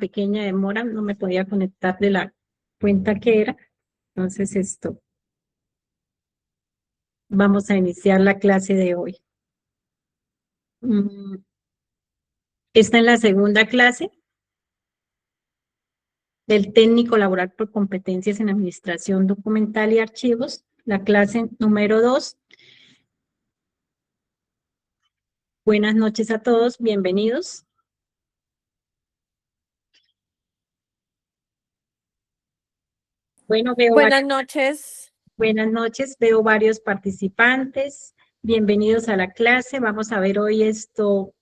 pequeña demora, no me podía conectar de la cuenta que era. Entonces vamos a iniciar la clase de hoy. Esta es la segunda clase del técnico laboral por competencias en administración documental y archivos, la clase número 2. Buenas noches a todos, bienvenidos. Bueno, Buenas noches. Buenas noches, veo varios participantes. Bienvenidos a la clase. Vamos a ver hoy esto.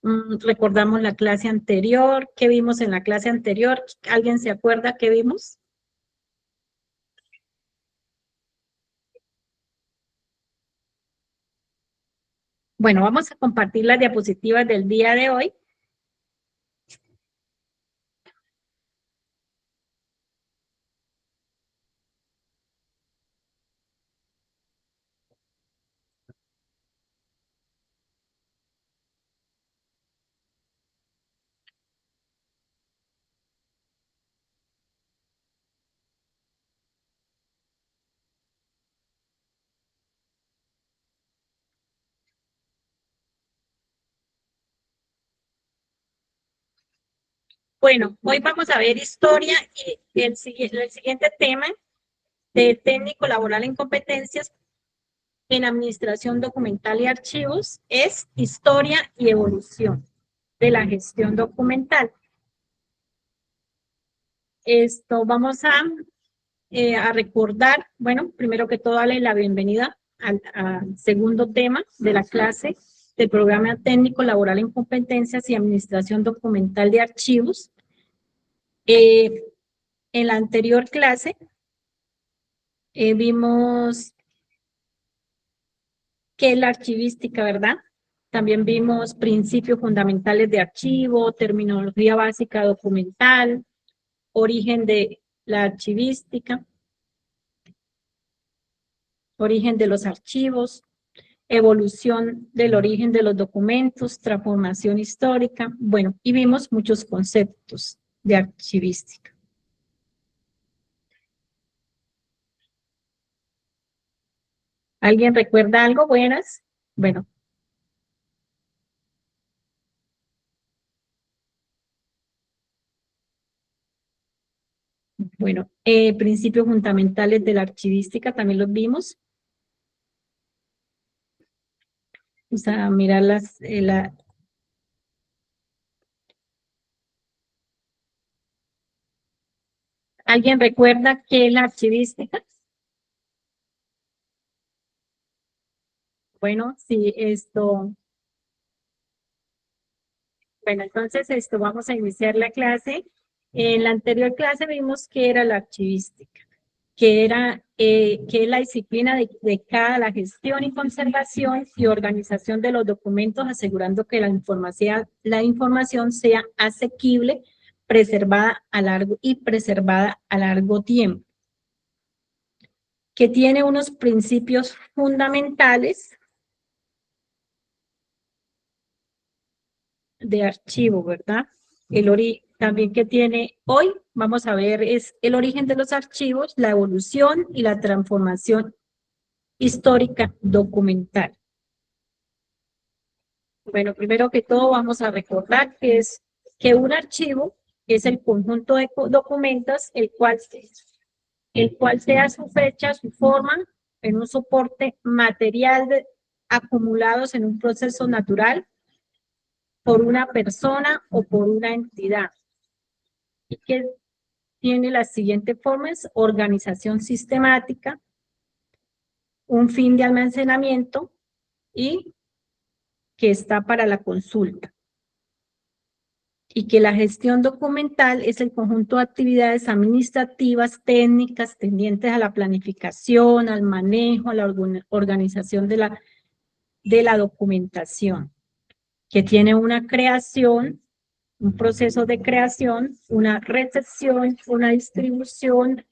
Recordamos la clase anterior. ¿Qué vimos en la clase anterior? ¿Alguien se acuerda qué vimos? Bueno, vamos a compartir las diapositivas del día de hoy. Bueno, hoy vamos a ver historia y el siguiente tema de técnico laboral en competencias en administración documental y archivos es historia y evolución de la gestión documental. Esto vamos a recordar, bueno, primero que todo darle la bienvenida al segundo tema de la clase del programa técnico laboral en competencias y administración documental de archivos. En la anterior clase vimos qué es la archivística, ¿verdad? También vimos principios fundamentales de archivo, terminología básica documental, origen de la archivística, origen de los archivos, evolución del origen de los documentos, transformación histórica, bueno, y vimos muchos conceptos de archivística. ¿Alguien recuerda algo? Buenas. Bueno. Bueno, principios fundamentales de la archivística también los vimos. Vamos a mirar ¿Alguien recuerda qué es la archivística? Bueno, sí, bueno, entonces vamos a iniciar la clase. En la anterior clase vimos qué era la archivística, que es la disciplina dedicada a la gestión y conservación y organización de los documentos, asegurando que la información sea asequible, preservada a largo tiempo, que tiene unos principios fundamentales de archivo, ¿verdad? También que tiene hoy, vamos a ver, es el origen de los archivos, la evolución y la transformación histórica documental. Bueno, primero que todo vamos a recordar que un archivo es el conjunto de documentos el cual sea su fecha, su forma, en un soporte material acumulados en un proceso natural por una persona o por una entidad. Y que tiene las siguientes formas: organización sistemática, un fin de almacenamiento y que está para la consulta. Y que la gestión documental es el conjunto de actividades administrativas, técnicas, tendientes a la planificación, al manejo, a la organización de la documentación, que tiene una creación, un proceso de creación, una recepción, una distribución,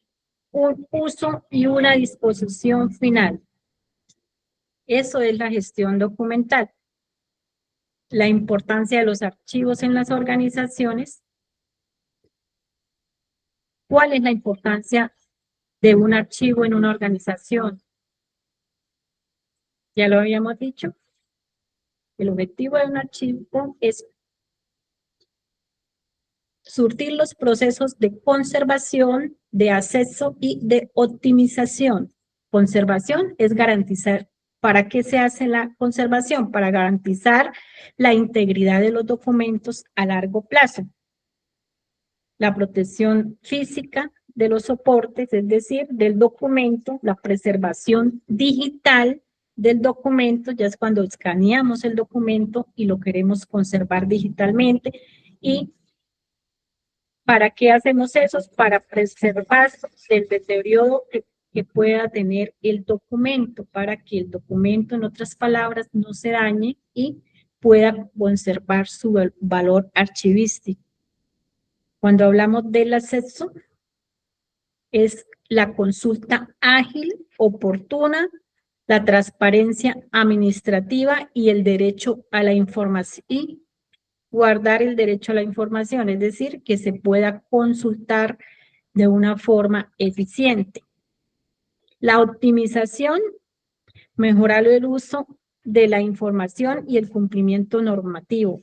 un uso y una disposición final. Eso es la gestión documental. La importancia de los archivos en las organizaciones ¿Cuál es la importancia de un archivo en una organización? Ya lo habíamos dicho. El objetivo de un archivo es surtir los procesos de conservación, de acceso y de optimización. Conservación es garantizar. ¿Para qué se hace la conservación? Para garantizar la integridad de los documentos a largo plazo. La protección física de los soportes, es decir, del documento, la preservación digital del documento, ya es cuando escaneamos el documento y lo queremos conservar digitalmente. ¿Y para qué hacemos eso? Para preservar el deterioro que pueda tener el documento, para que el documento, en otras palabras, no se dañe y pueda conservar su valor archivístico. Cuando hablamos del acceso, es la consulta ágil, oportuna, la transparencia administrativa y el derecho a la información. Y guardar el derecho a la información, es decir, que se pueda consultar de una forma eficiente. La optimización, mejorar el uso de la información y el cumplimiento normativo.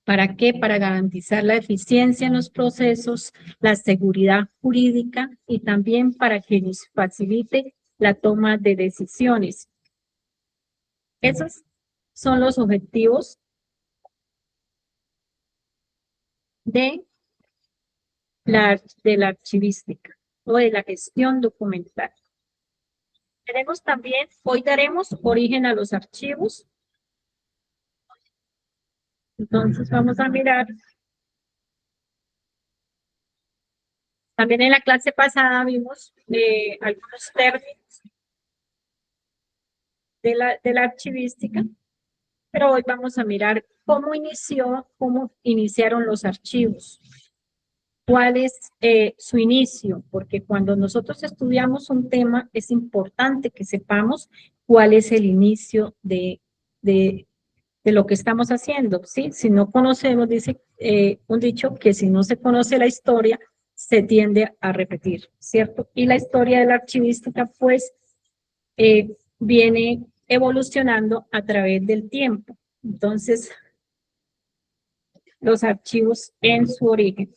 ¿Para qué? Para garantizar la eficiencia en los procesos, la seguridad jurídica y también para que nos facilite la toma de decisiones. Esos son los objetivos de la archivística o de la gestión documental. Tenemos también, hoy daremos origen a los archivos. Entonces vamos a mirar. También en la clase pasada vimos algunos términos de la archivística, pero hoy vamos a mirar cómo iniciaron los archivos. ¿Cuál es su inicio? Porque cuando nosotros estudiamos un tema, es importante que sepamos cuál es el inicio de lo que estamos haciendo, ¿sí? Si no conocemos, dice un dicho, que si no se conoce la historia, se tiende a repetir, ¿cierto? Y la historia de la archivística, pues, viene evolucionando a través del tiempo. Entonces, los archivos en su origen.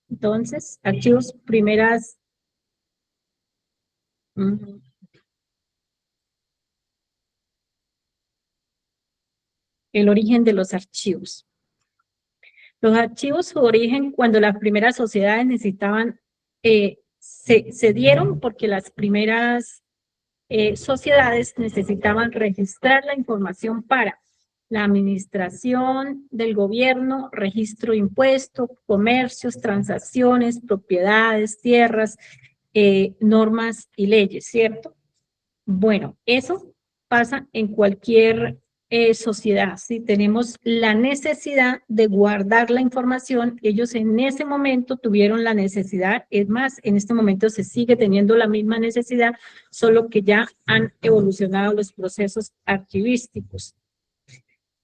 Entonces, archivos primeras. El origen de los archivos. Los archivos, su origen, cuando las primeras sociedades necesitaban, se dieron porque las primeras sociedades necesitaban registrar la información para la administración del gobierno, registro de impuestos, comercios, transacciones, propiedades, tierras, normas y leyes, ¿cierto? Bueno, eso pasa en cualquier sociedad. Si tenemos la necesidad de guardar la información, ellos en ese momento tuvieron la necesidad, es más, en este momento se sigue teniendo la misma necesidad, solo que ya han evolucionado los procesos archivísticos.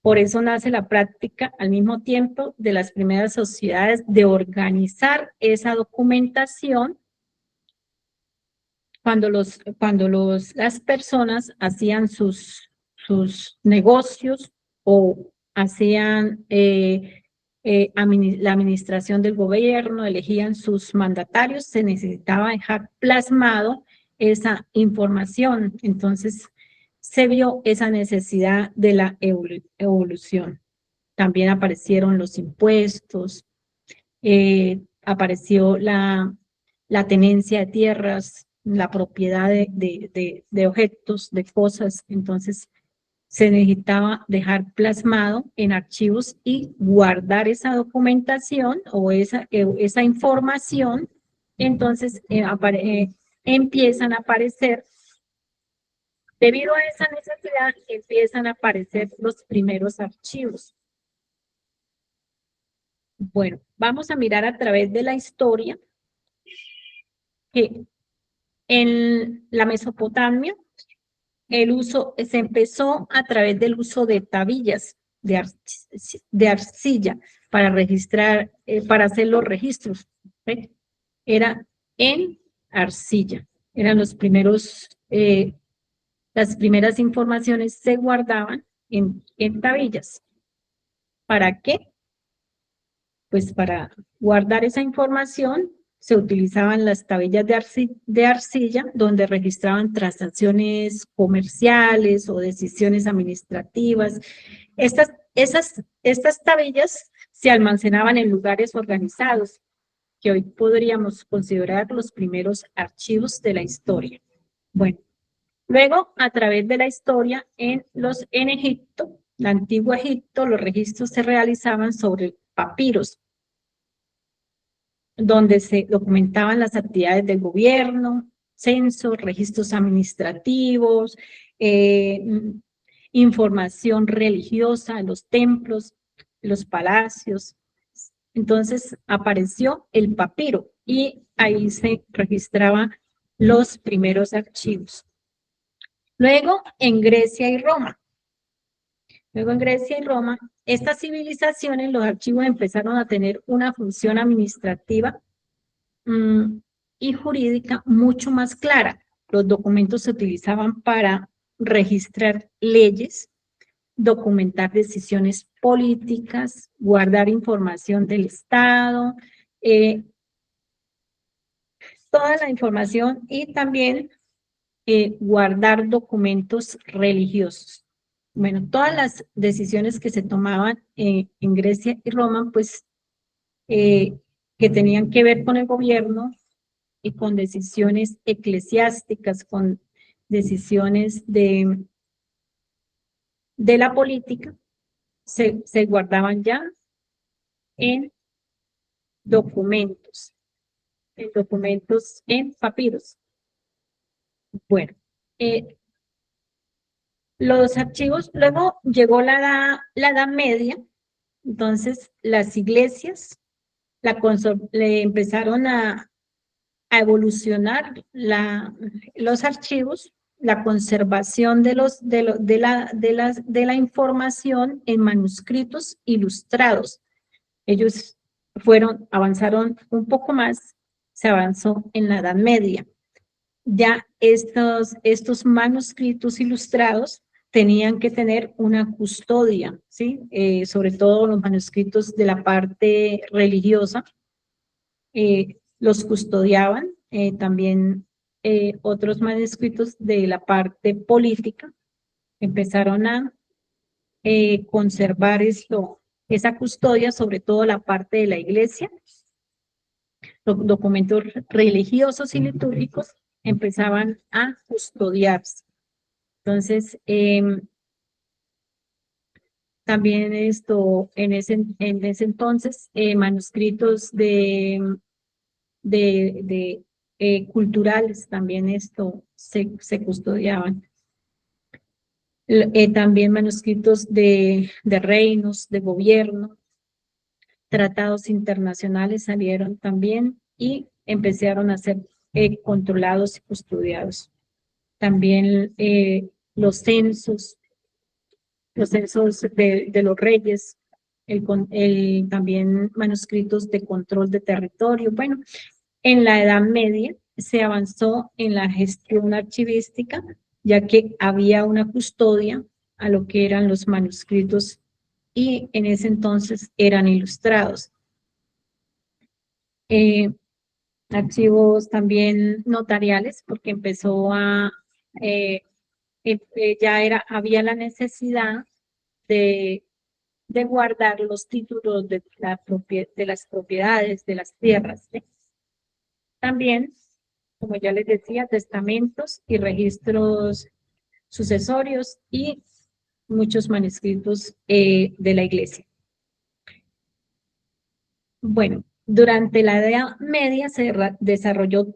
Por eso nace la práctica al mismo tiempo de las primeras sociedades de organizar esa documentación cuando las personas hacían sus negocios o hacían la administración del gobierno, elegían sus mandatarios, se necesitaba dejar plasmado esa información. Entonces, se vio esa necesidad de la evolución. También aparecieron los impuestos, apareció la tenencia de tierras, la propiedad de objetos, de cosas. Entonces, se necesitaba dejar plasmado en archivos y guardar esa documentación o esa información. Entonces, empiezan a aparecer, debido a esa necesidad, empiezan a aparecer los primeros archivos. Bueno, vamos a mirar a través de la historia que en la Mesopotamia se empezó a través del uso de tablillas de arcilla para registrar, para hacer los registros. ¿Ve? era en arcilla. Eran los primeros, las primeras informaciones se guardaban en tablillas. ¿Para qué? Pues para guardar esa información se utilizaban las tablillas de arcilla donde registraban transacciones comerciales o decisiones administrativas. Estas tablillas se almacenaban en lugares organizados que hoy podríamos considerar los primeros archivos de la historia. Bueno, luego, a través de la historia, en Egipto, el antiguo Egipto, los registros se realizaban sobre papiros, donde se documentaban las actividades del gobierno, censos, registros administrativos, información religiosa en los templos, los palacios. Entonces apareció el papiro y ahí se registraban los primeros archivos. Luego en Grecia y Roma. Luego en Grecia y Roma, estas civilizaciones, los archivos empezaron a tener una función administrativa y jurídica mucho más clara. Los documentos se utilizaban para registrar leyes, documentar decisiones políticas, guardar información del Estado, toda la información y también guardar documentos religiosos. Bueno, todas las decisiones que se tomaban en Grecia y Roma, pues, que tenían que ver con el gobierno y con decisiones eclesiásticas, con decisiones de la política, se guardaban ya en documentos, en papiros. Bueno, los archivos, luego llegó la Edad Media, entonces las iglesias le empezaron a evolucionar los archivos, la conservación de la información en manuscritos ilustrados. Ellos avanzaron un poco más, se avanzó en la Edad Media. Ya estos manuscritos ilustrados tenían que tener una custodia, ¿sí? Sobre todo los manuscritos de la parte religiosa, los custodiaban, también otros manuscritos de la parte política empezaron a conservar esa custodia, sobre todo la parte de la iglesia. Los documentos religiosos y litúrgicos empezaban a custodiarse. Entonces, también en ese entonces, manuscritos culturales también se custodiaban. También manuscritos de reinos, de gobierno, tratados internacionales salieron también y empezaron a ser controlados y custodiados. También los censos de los reyes, también manuscritos de control de territorio. Bueno, en la Edad Media se avanzó en la gestión archivística, ya que había una custodia a lo que eran los manuscritos y en ese entonces eran ilustrados. Archivos también notariales, porque había la necesidad de guardar los títulos de las propiedades, de las tierras, ¿sí? También, como ya les decía, testamentos y registros sucesorios y muchos manuscritos de la iglesia. Bueno, durante la Edad Media se desarrolló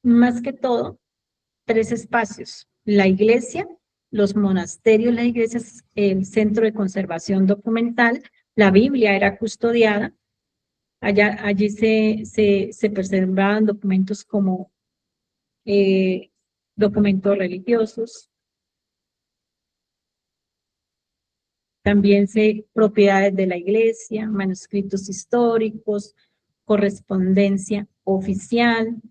más que todo 3 espacios: la iglesia, los monasterios, las iglesias, el centro de conservación documental, la Biblia era custodiada. Allí se preservaban documentos como documentos religiosos, también propiedades de la iglesia, manuscritos históricos, correspondencia oficial.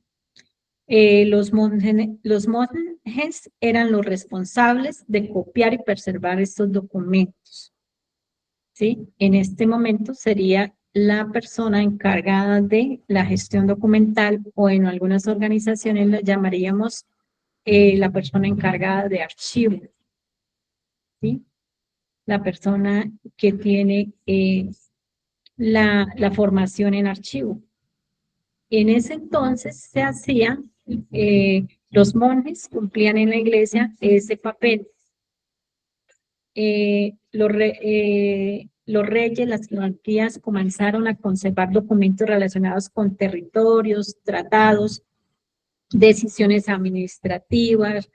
Los monjes eran los responsables de copiar y preservar estos documentos, ¿sí? En este momento sería la persona encargada de la gestión documental, o en algunas organizaciones la llamaríamos la persona encargada de archivo, ¿sí? La persona que tiene la formación en archivo. En ese entonces se hacía, los monjes cumplían en la iglesia ese papel. Los reyes, las monarquías comenzaron a conservar documentos relacionados con territorios, tratados, decisiones administrativas,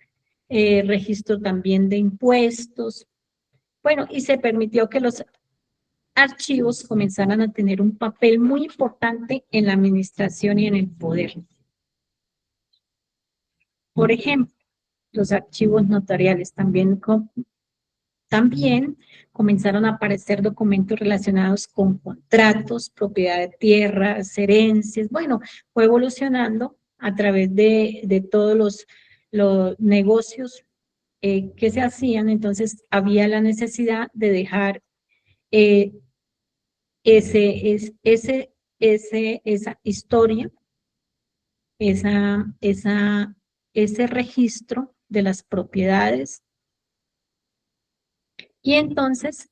registro también de impuestos. Bueno, y se permitió que los archivos comenzaran a tener un papel muy importante en la administración y en el poder. Por ejemplo, los archivos notariales también comenzaron a aparecer documentos relacionados con contratos, propiedad de tierras, herencias. Bueno, fue evolucionando a través de todos los negocios que se hacían. Entonces había la necesidad de dejar esa historia, ese registro de las propiedades. Y entonces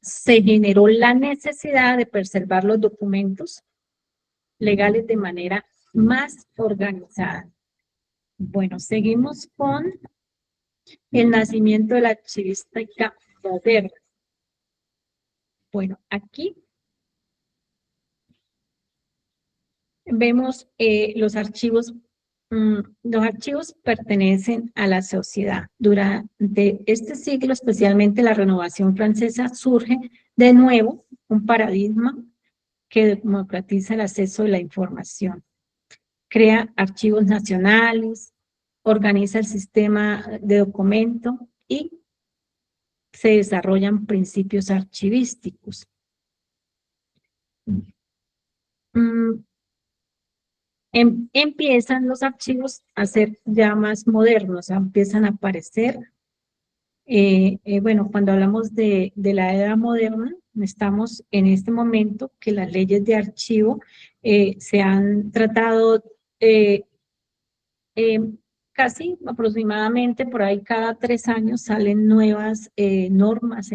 se generó la necesidad de preservar los documentos legales de manera más organizada. Bueno, seguimos con el nacimiento de la archivística moderna. Bueno, aquí vemos los archivos. Los archivos pertenecen a la sociedad. Durante este siglo, especialmente la Renovación Francesa, surge de nuevo un paradigma que democratiza el acceso a la información. Crea archivos nacionales, organiza el sistema de documento y se desarrollan principios archivísticos. Empiezan los archivos a ser ya más modernos, empiezan a aparecer. Bueno, cuando hablamos de la era moderna, estamos en este momento que las leyes de archivo se han tratado casi aproximadamente por ahí cada 3 años salen nuevas normas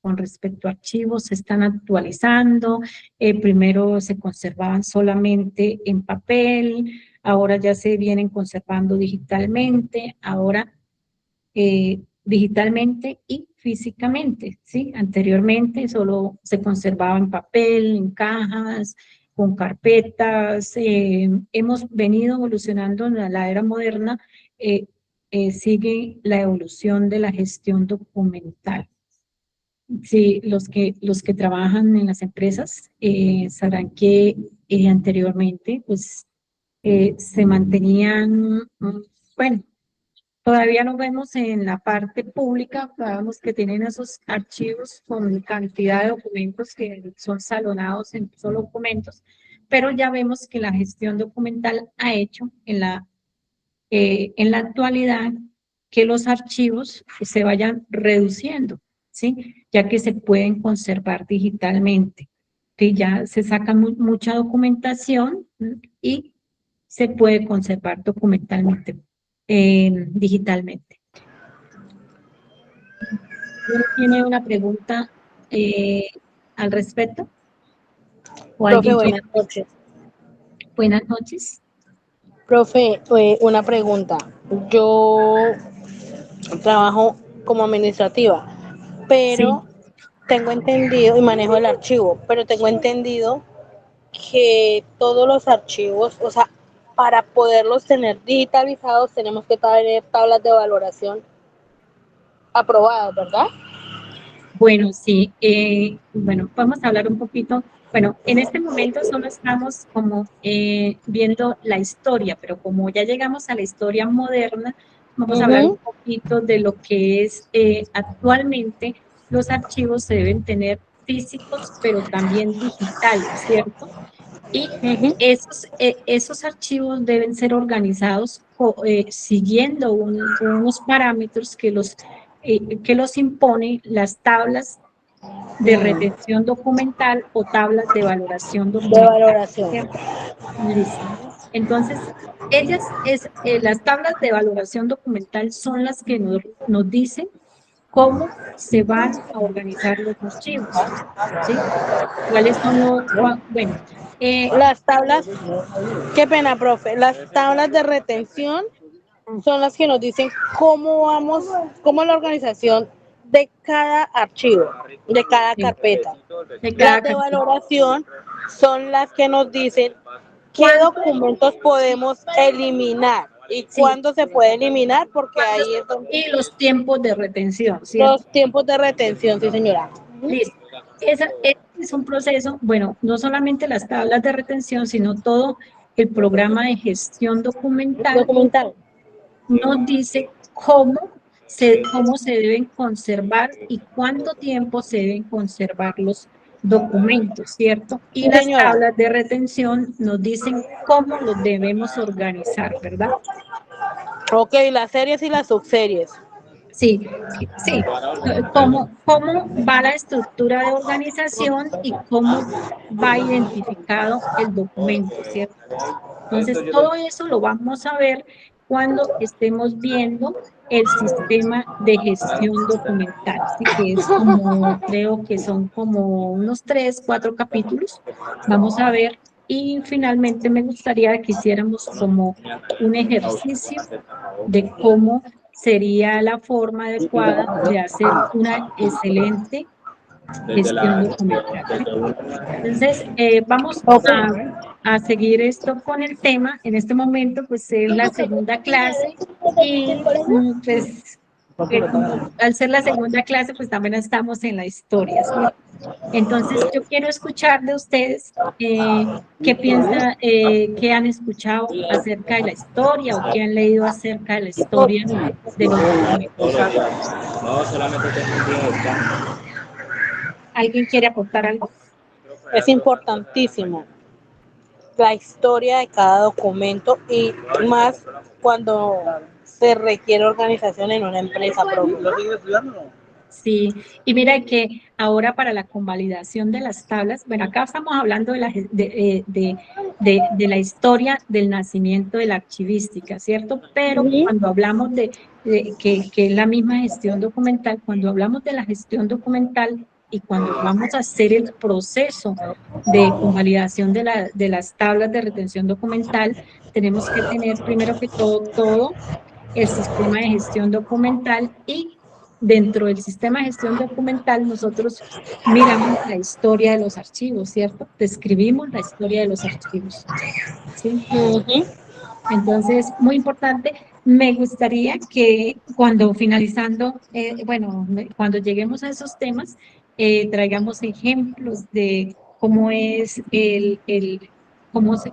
con respecto a archivos, se están actualizando. Primero se conservaban solamente en papel, ahora ya se vienen conservando digitalmente, ahora digitalmente y físicamente, ¿sí? Anteriormente solo se conservaba en papel, en cajas, con carpetas. Hemos venido evolucionando en la era moderna. Sigue la evolución de la gestión documental. Sí, los que trabajan en las empresas sabrán que anteriormente pues se mantenían, bueno, todavía lo vemos en la parte pública, sabemos que tienen esos archivos con cantidad de documentos que son salonados en solo documentos, pero ya vemos que la gestión documental ha hecho en la actualidad que los archivos se vayan reduciendo, ¿sí? Ya que se pueden conservar digitalmente, que ya se saca mucha documentación y se puede conservar documentalmente, digitalmente. ¿Tiene una pregunta al respecto? ¿O Profe, buenas noches. Buenas noches. Profe, una pregunta. Yo trabajo como administrativa, pero Sí. tengo entendido, y manejo el archivo, pero tengo entendido que todos los archivos, o sea, para poderlos tener digitalizados tenemos que tener tablas de valoración aprobadas, ¿verdad? Bueno, sí, bueno, vamos a hablar un poquito. Bueno, en este momento solo estamos como viendo la historia, pero como ya llegamos a la historia moderna, vamos a hablar un poquito de lo que es actualmente. Los archivos se deben tener físicos, pero también digitales, ¿cierto? Y Ujú. esos archivos deben ser organizados siguiendo unos parámetros que los impone las tablas de retención documental o tablas de valoración De documental, valoración. ¿cierto? Listo. Entonces, las tablas de valoración documental son las que nos dicen cómo se van a organizar los archivos, ¿sí? ¿Cuáles son bueno, eh, Las tablas, qué pena, profe, las tablas de retención son las que nos dicen cómo vamos, cómo la organización de cada archivo, de cada sí, carpeta. de cada Las de carpeta. valoración son las que nos dicen qué ¿Cuándo? documentos podemos eliminar y Sí, cuándo se puede eliminar, porque ¿cuándo? ahí es donde Y los tiempos de retención, ¿cierto? los tiempos de retención, sí señora. Ujú. Listo. Ese es un proceso, bueno, no solamente las tablas de retención, sino todo el programa de gestión documental Documental. nos dice cómo se deben conservar y cuánto tiempo se deben conservar los documentos, ¿cierto? Y Sí las señora. tablas de retención nos dicen cómo los debemos organizar, ¿verdad? Ok, las series y las subseries. Sí, sí, sí. ¿Cómo va la estructura de organización y cómo va identificado el documento, ¿cierto? Entonces, todo eso lo vamos a ver cuando estemos viendo el sistema de gestión documental, ¿sí? Que es como, creo que son como unos 3, 4 capítulos. Vamos a ver. Y finalmente me gustaría que hiciéramos como un ejercicio de cómo sería la forma adecuada de hacer una excelente gestión documental, ¿sí? Entonces, vamos Ok. a seguir esto con el tema. En este momento, pues es la segunda clase y pues como al ser la segunda clase, pues también estamos en la historia, ¿cierto? Entonces, yo quiero escuchar de ustedes qué piensan, qué han escuchado acerca de la historia o qué han leído acerca de la historia de los documentos. No, solamente tengo un día de descanso. ¿Alguien quiere aportar algo? Es importantísimo la historia de cada documento y más cuando se requiere organización en una empresa propia. ¿Lo sigues estudiando? Sí, y mira que ahora para la convalidación de las tablas, bueno, acá estamos hablando de la historia del nacimiento de la archivística, ¿cierto? Pero Ujú. cuando hablamos que es la misma gestión documental, cuando hablamos de la gestión documental y cuando vamos a hacer el proceso de convalidación de las tablas de retención documental, tenemos que tener primero que todo el sistema de gestión documental y dentro del sistema de gestión documental nosotros miramos la historia de los archivos, ¿cierto? Describimos la historia de los archivos, ¿sí? Ujú. Entonces, muy importante, me gustaría que cuando finalizando, bueno, cuando lleguemos a esos temas, traigamos ejemplos de cómo es cómo se,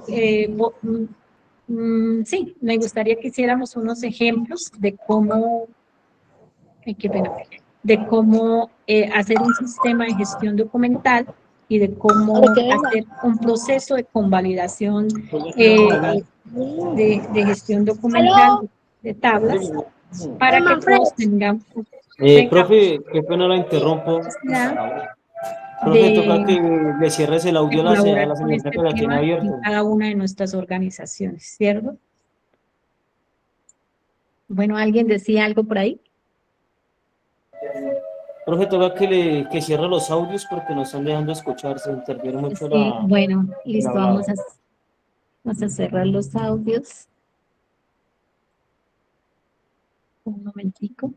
sí, me gustaría que hiciéramos unos ejemplos de cómo, ay, qué pena, de cómo hacer un sistema de gestión documental y de Ay, cómo qué venga. hacer un proceso de convalidación de gestión documental ¿Aló? de tablas para que Manfred. todos tengamos Profe, qué pena la interrumpo. capacidad Profe, toca de, que le cierres el de audio a colaborar la con señorita este que la tiene tema en abierto. cada una de nuestras organizaciones, ¿cierto? Bueno, ¿alguien decía algo por ahí? Profe, toca que cierre los audios porque no están dejando escuchar, se interfiere mucho Sí, bueno, el listo, hablado. vamos a cerrar los audios. Un momentico.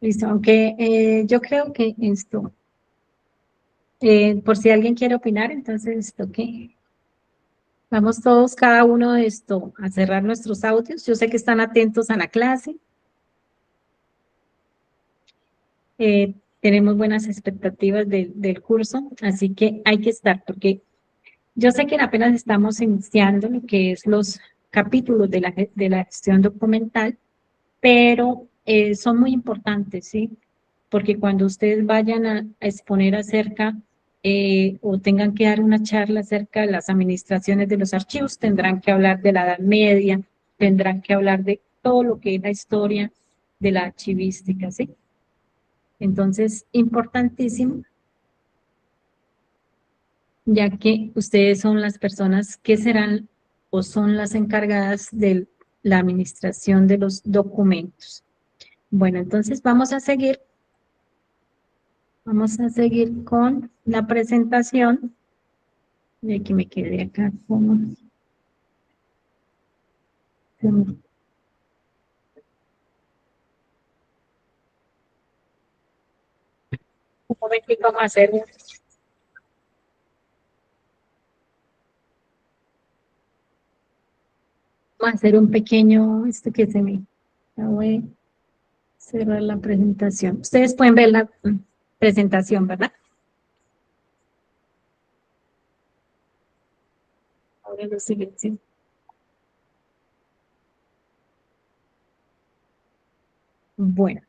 Listo, aunque yo creo que esto, por si alguien quiere opinar, entonces esto que vamos todos, cada uno de esto, a cerrar nuestros audios. Yo sé que están atentos a la clase, tenemos buenas expectativas del curso, así que hay que estar, porque Yo sé que apenas estamos iniciando lo que es los capítulos de la gestión documental, pero son muy importantes, ¿sí? Porque cuando ustedes vayan a exponer acerca o tengan que dar una charla acerca de las administraciones de los archivos, tendrán que hablar de la Edad Media, tendrán que hablar de todo lo que es la historia de la archivística, ¿sí? Entonces, importantísimo, ya que ustedes son las personas que serán o son las encargadas de la administración de los documentos. Bueno, entonces vamos a seguir con la presentación. De que me quedé acá como... Un momentico, vamos a hacer un pequeño, esto que se me... Ya voy a cerrar la presentación. Ustedes pueden ver la presentación, ¿verdad? Ahora lo silencio. Bueno.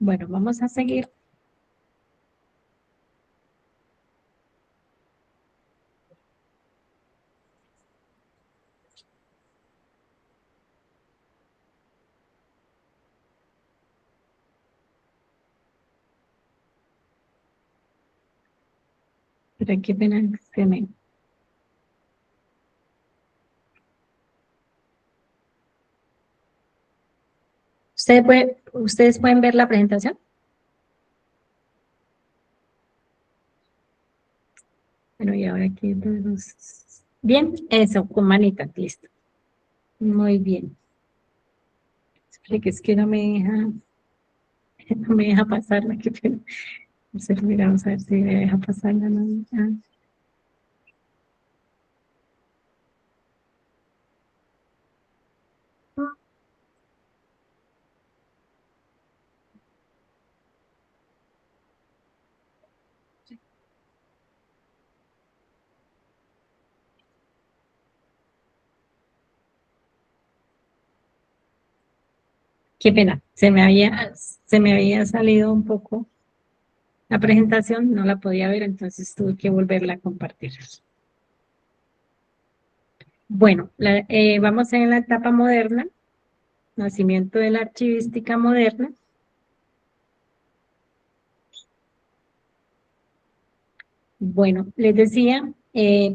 Bueno, vamos a seguir. Pero qué pena que me... ¿Ustedes pueden ver la presentación? Bueno, y ahora aquí todos... Bien, eso, con manitas, listo. Muy bien. Espere que es que no me deja, no me deja pasarla, qué pena. Entonces, mira, vamos a ver si me deja pasarla. ¿No? Ah. Qué pena, se me había salido un poco la presentación, no la podía ver, entonces tuve que volverla a compartir. Bueno, vamos en la etapa moderna, nacimiento de la archivística moderna. Bueno, les decía,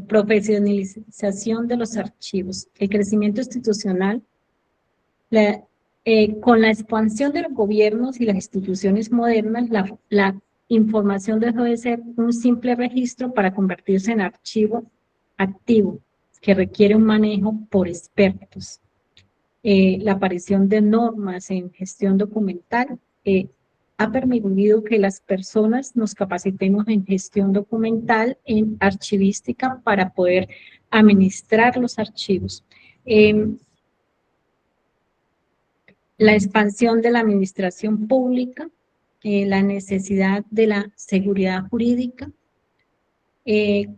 profesionalización de los archivos, el crecimiento institucional, con la expansión de los gobiernos y las instituciones modernas, la información dejó de ser un simple registro para convertirse en archivo activo, que requiere un manejo por expertos. La aparición de normas en gestión documental ha permitido que las personas nos capacitemos en gestión documental, en archivística, para poder administrar los archivos. La expansión de la administración pública, la necesidad de la seguridad jurídica.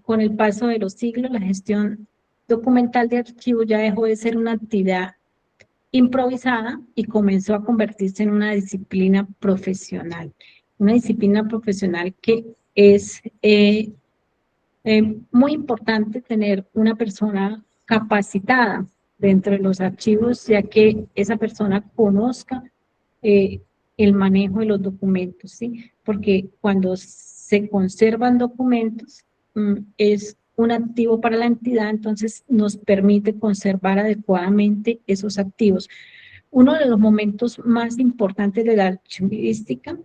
Con el paso de los siglos, la gestión documental de archivos ya dejó de ser una actividad improvisada y comenzó a convertirse en una disciplina profesional. Una disciplina profesional que es muy importante tener una persona capacitada dentro de los archivos, ya que esa persona conozca eh, el manejo de los documentos, ¿sí? Porque cuando se conservan documentos, es un activo para la entidad, entonces nos permite conservar adecuadamente esos activos. Uno de los momentos más importantes de la archivística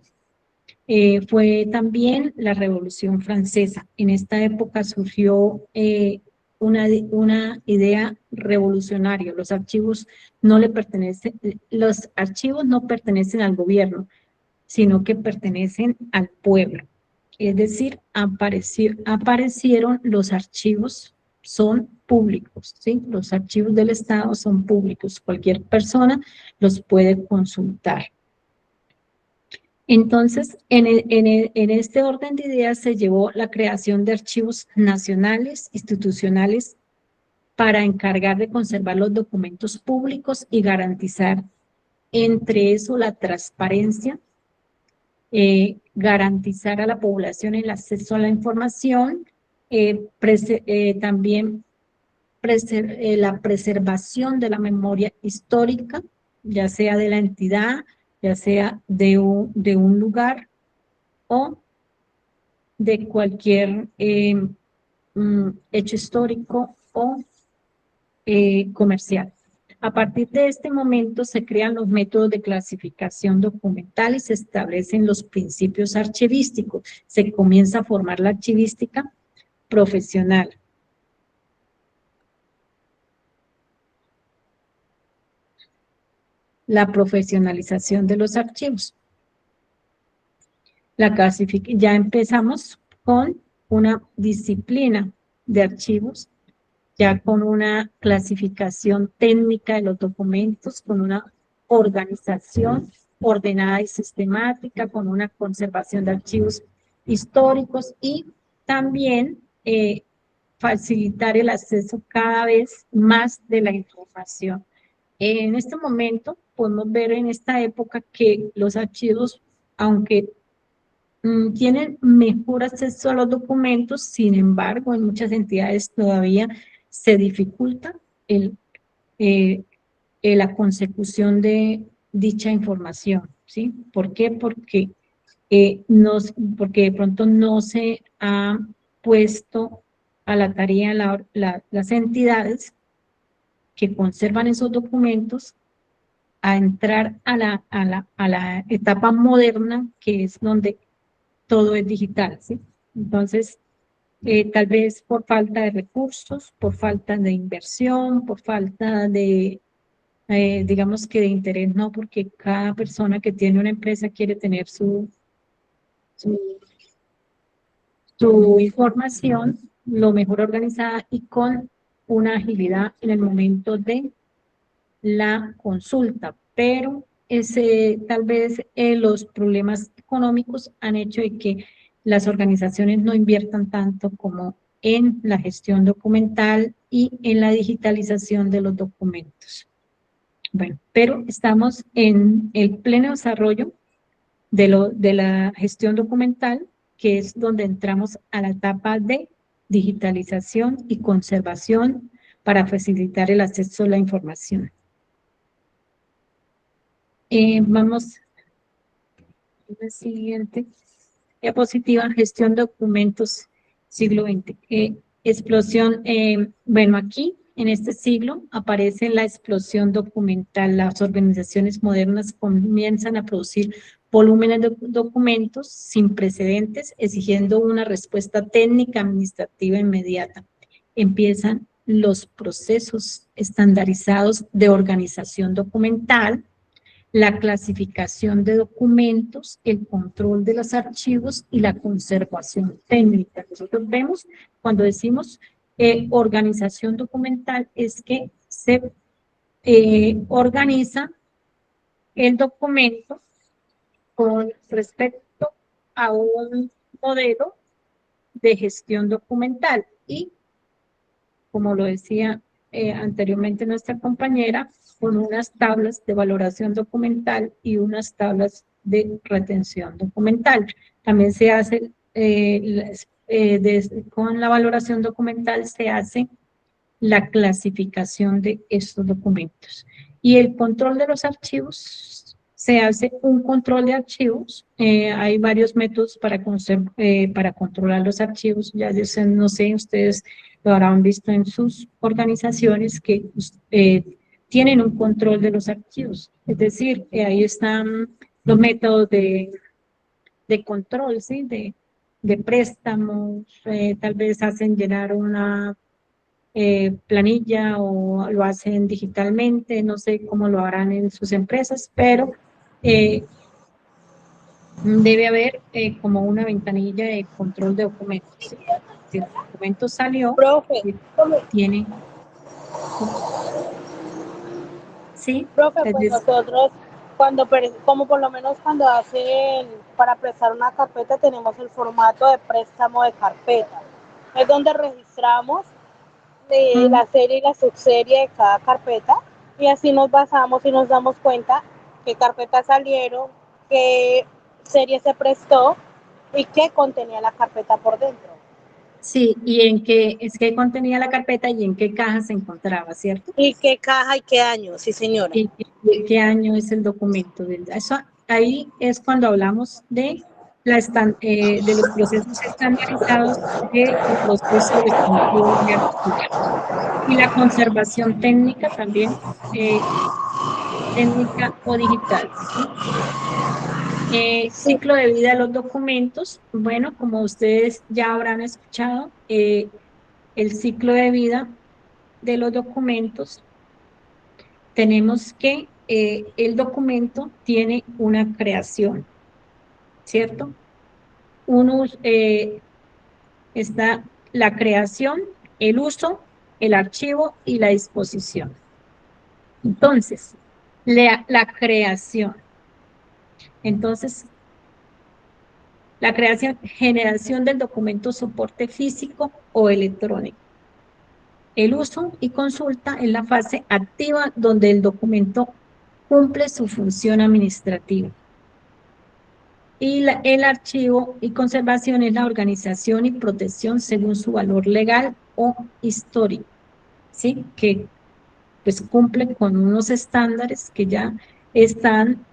fue también la Revolución Francesa. En esta época surgió una idea revolucionaria. Los archivos no pertenecen al gobierno, sino que pertenecen al pueblo. Es decir, aparecieron los archivos, son públicos, ¿sí? Los archivos del Estado son públicos, cualquier persona los puede consultar. Entonces, en este orden de ideas se llevó la creación de archivos nacionales, institucionales, para encargar de conservar los documentos públicos y garantizar entre eso la transparencia, garantizar a la población el acceso a la información, también la preservación de la memoria histórica, ya sea de la entidad, ya sea de un lugar o de cualquier hecho histórico o comercial. A partir de este momento se crean los métodos de clasificación documental y se establecen los principios archivísticos. Se comienza a formar la archivística profesional. La profesionalización de los archivos. Ya empezamos con una disciplina de archivos, ya con una clasificación técnica de los documentos, con una organización ordenada y sistemática, con una conservación de archivos históricos y también facilitar el acceso cada vez más de la información. En este momento podemos ver en esta época que los archivos, aunque tienen mejor acceso a los documentos, sin embargo, en muchas entidades todavía se dificulta la consecución de dicha información, ¿sí? ¿Por qué? Porque de pronto no se ha puesto a la tarea las entidades que conservan esos documentos a entrar a la etapa moderna, que es donde todo es digital, ¿sí? Entonces, tal vez por falta de recursos, por falta de inversión, por falta de, digamos que de interés, no, porque cada persona que tiene una empresa quiere tener su información lo mejor organizada y con una agilidad en el momento de la consulta, pero tal vez los problemas económicos han hecho de que las organizaciones no inviertan tanto como en la gestión documental y en la digitalización de los documentos. Bueno, pero estamos en el pleno desarrollo de la gestión documental, que es donde entramos a la etapa de digitalización y conservación para facilitar el acceso a la información. Vamos a la siguiente diapositiva, gestión de documentos siglo XX. Explosión, bueno, aquí en este siglo aparece la explosión documental. Las organizaciones modernas comienzan a producir volúmenes de documentos sin precedentes, exigiendo una respuesta técnica administrativa inmediata. Empiezan los procesos estandarizados de organización documental, la clasificación de documentos, el control de los archivos y la conservación técnica. Nosotros vemos cuando decimos organización documental es que se organiza el documento con respecto a un modelo de gestión documental y, como lo decía anteriormente nuestra compañera, con unas tablas de valoración documental y unas tablas de retención documental. También se hace, con la valoración documental se hace la clasificación de estos documentos. Y el control de los archivos, se hace un control de archivos. Hay varios métodos para controlar los archivos. Ya no sé, ustedes lo habrán visto en sus organizaciones que tienen un control de los archivos. Es decir, ahí están los métodos de control, ¿sí? De préstamos, tal vez hacen llenar planilla o lo hacen digitalmente, no sé cómo lo harán en sus empresas, pero debe haber como una ventanilla de control de documentos. ¿Sí? Si el documento salió, Profe, tiene, sí, profe, les pues dice, nosotros, como por lo menos cuando hacen, para prestar una carpeta, tenemos el formato de préstamo de carpeta. Es donde registramos la serie y la subserie de cada carpeta y así nos basamos y nos damos cuenta qué carpetas salieron, qué serie se prestó y qué contenía la carpeta por dentro. sí, y en qué, es que contenía la carpeta y en qué caja se encontraba, ¿cierto? Y qué caja y qué año, sí señora. ¿Y qué año es el documento? Eso, ahí es cuando hablamos de, de los procesos estandarizados del proceso de control de archivos. Y la conservación técnica también, técnica o digital, ¿sí? Sí, Ciclo de vida de los documentos. Bueno, como ustedes ya habrán escuchado, el ciclo de vida de los documentos, tenemos que el documento tiene una creación, ¿cierto? Uno, está la creación, el uso, el archivo y la disposición. Entonces, la creación. Entonces, la creación, generación del documento soporte físico o electrónico. El uso y consulta es la fase activa donde el documento cumple su función administrativa. Y el archivo y conservación es la organización y protección según su valor legal o histórico, ¿sí? Que pues cumple con unos estándares que ya están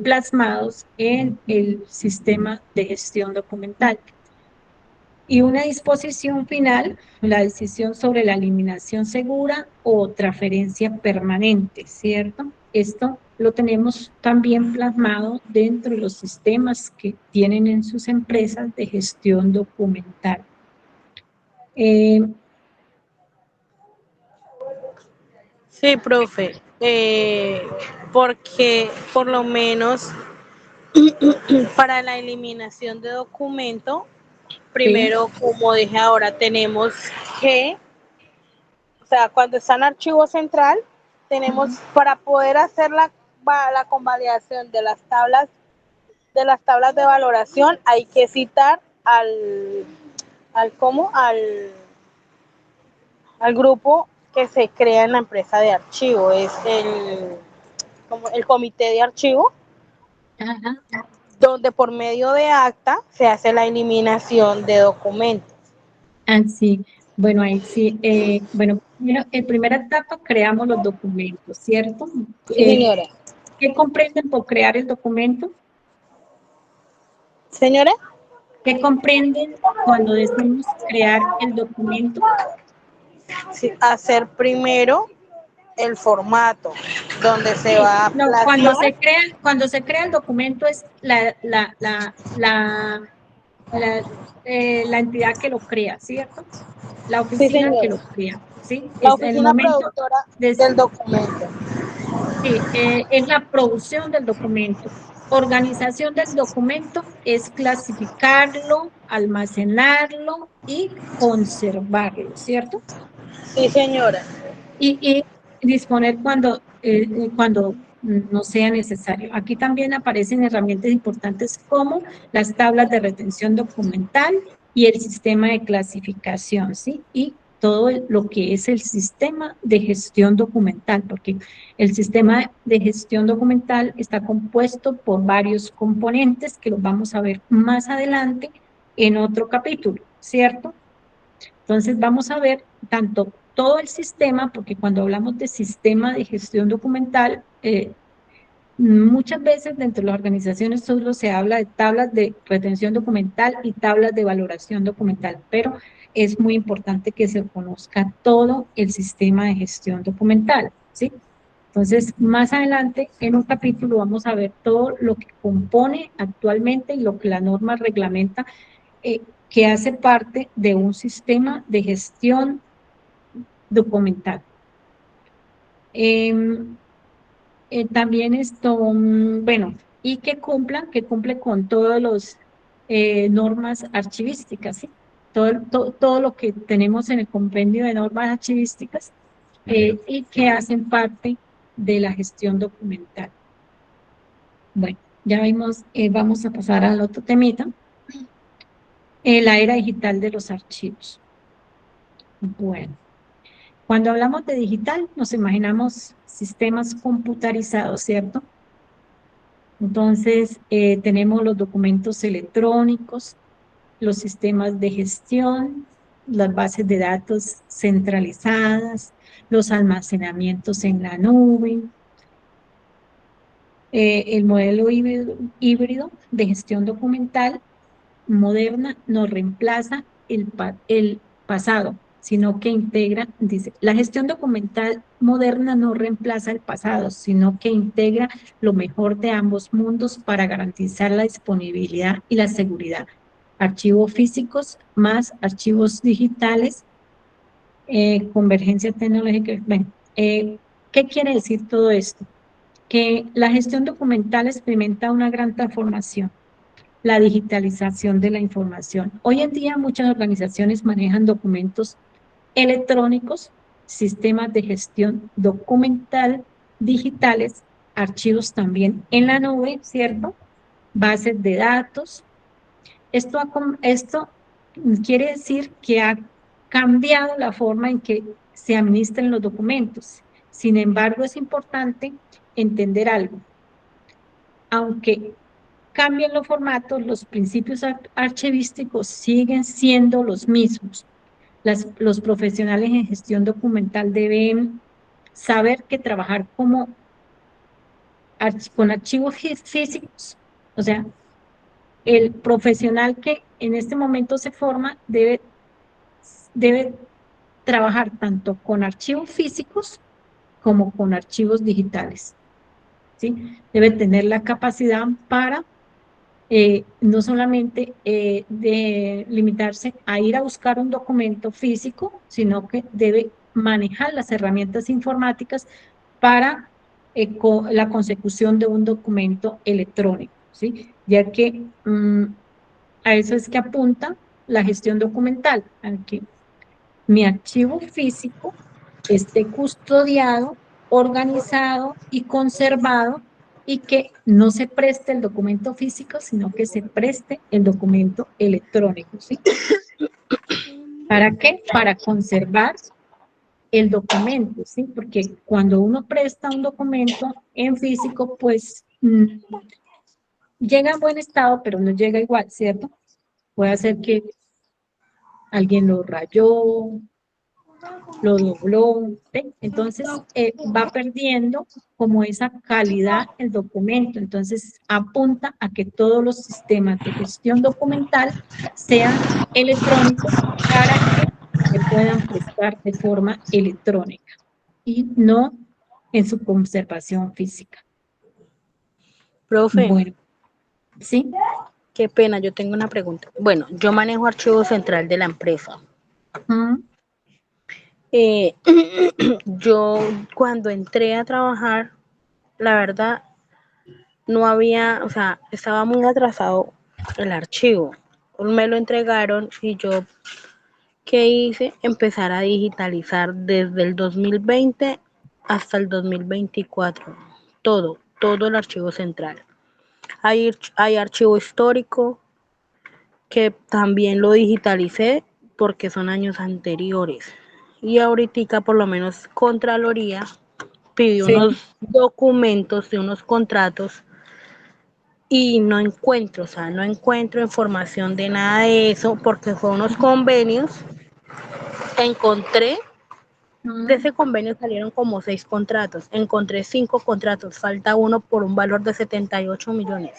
plasmados en el sistema de gestión documental. Y una disposición final, la decisión sobre la eliminación segura o transferencia permanente, ¿cierto? Esto lo tenemos también plasmado dentro de los sistemas que tienen en sus empresas de gestión documental. sí, profe, porque por lo menos para la eliminación de documento, Sí, primero, como dije ahora, tenemos que, o sea, cuando está en archivo central, tenemos para poder hacer la convalidación de las tablas de valoración, hay que citar al ¿cómo? Al grupo que se crea en la empresa de archivo, es como el comité de archivo, ajá, donde por medio de acta se hace la eliminación de documentos. sí. Bueno, ahí sí. Bueno, en primera etapa creamos los documentos, ¿cierto? Sí, señora. ¿Qué comprenden por crear el documento? Señora, ¿Qué comprenden cuando decimos crear el documento? sí, hacer primero el formato donde se Sí, va a no, plasmar. cuando se crea el documento es la entidad que lo crea, ¿cierto? La Sí, oficina que señora. lo crea, ¿sí? La Es el oficina momento productora de, del documento. sí, es la producción del documento. Organización del documento es clasificarlo, almacenarlo y conservarlo, ¿cierto? Sí, señora. Y disponer cuando no sea necesario. Aquí también aparecen herramientas importantes como las tablas de retención documental y el sistema de clasificación, ¿sí? Y todo lo que es el sistema de gestión documental, porque el sistema de gestión documental está compuesto por varios componentes que los vamos a ver más adelante en otro capítulo, ¿cierto? Entonces vamos a ver tanto todo el sistema, porque cuando hablamos de sistema de gestión documental, muchas veces dentro de las organizaciones solo se habla de tablas de retención documental y tablas de valoración documental, pero es muy importante que se conozca todo el sistema de gestión documental, ¿sí? Entonces, más adelante en un capítulo vamos a ver todo lo que compone actualmente y lo que la norma reglamenta que hace parte de un sistema de gestión documental. También esto, bueno, y que cumple con todos los normas archivísticas, ¿sí? Todo lo que tenemos en el compendio de normas archivísticas y que hacen parte de la gestión documental. Bueno, ya vimos, vamos a pasar al otro temita, la era digital de los archivos. Bueno, cuando hablamos de digital, nos imaginamos sistemas computarizados, ¿cierto? Entonces, tenemos los documentos electrónicos, los sistemas de gestión, las bases de datos centralizadas, los almacenamientos en la nube, el modelo híbrido de gestión documental moderna no reemplaza el pasado, sino que integra, dice, la gestión documental moderna no reemplaza el pasado, sino que integra lo mejor de ambos mundos para garantizar la disponibilidad y la seguridad. Archivos físicos más archivos digitales, convergencia tecnológica. Bueno, ¿qué quiere decir todo esto? Que la gestión documental experimenta una gran transformación, la digitalización de la información. Hoy en día muchas organizaciones manejan documentos electrónicos, sistemas de gestión documental digitales, archivos también en la nube, ¿cierto? Bases de datos. Esto quiere decir que ha cambiado la forma en que se administran los documentos. Sin embargo, es importante entender algo. Aunque cambien los formatos, los principios archivísticos siguen siendo los mismos. Los profesionales en gestión documental deben saber que trabajar con archivos físicos, o sea, el profesional que en este momento se forma debe trabajar tanto con archivos físicos como con archivos digitales, ¿sí? Debe tener la capacidad para no solamente de limitarse a ir a buscar un documento físico, sino que debe manejar las herramientas informáticas para la consecución de un documento electrónico, ¿sí? Ya que a eso es que apunta la gestión documental, a que mi archivo físico esté custodiado, organizado y conservado y que no se preste el documento físico, sino que se preste el documento electrónico, ¿sí? ¿Para qué? Para conservar el documento, ¿sí? Porque cuando uno presta un documento en físico, pues llega en buen estado, pero no llega igual, ¿cierto? Puede ser que alguien lo rayó, lo dobló, ¿sí? Entonces va perdiendo como esa calidad el documento. Entonces apunta a que todos los sistemas de gestión documental sean electrónicos para que se puedan prestar de forma electrónica y no en su conservación física. Profe, Bueno, ¿sí? qué pena, yo tengo una pregunta. Bueno, yo manejo archivo central de la empresa. Eh, yo cuando entré a trabajar, la verdad, no había, o sea, estaba muy atrasado el archivo. Me lo entregaron y yo, ¿qué hice? Empezar a digitalizar desde el 2020 hasta el 2024. Todo el archivo central. Hay archivo histórico que también lo digitalicé porque son años anteriores. Y ahorita por lo menos Contraloría pidió Sí. unos documentos de unos contratos y no encuentro, o sea, no encuentro información de nada de eso porque fue unos convenios. Encontré, de ese convenio salieron como 6 contratos, encontré 5 contratos, falta uno por un valor de 78 millones.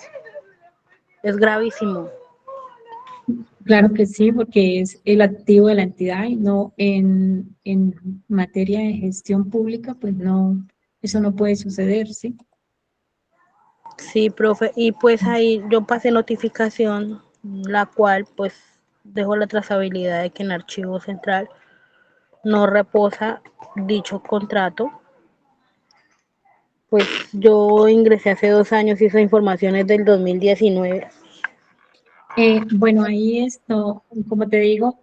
Es gravísimo. Claro que sí, porque es el activo de la entidad y no en materia de gestión pública, pues no, eso no puede suceder, ¿sí? Sí, profe, y pues ahí yo pasé notificación, la cual pues dejó la trazabilidad de que en archivo central no reposa dicho contrato. Pues yo ingresé hace 2 años y esa información es del 2019. Bueno, ahí esto, como te digo,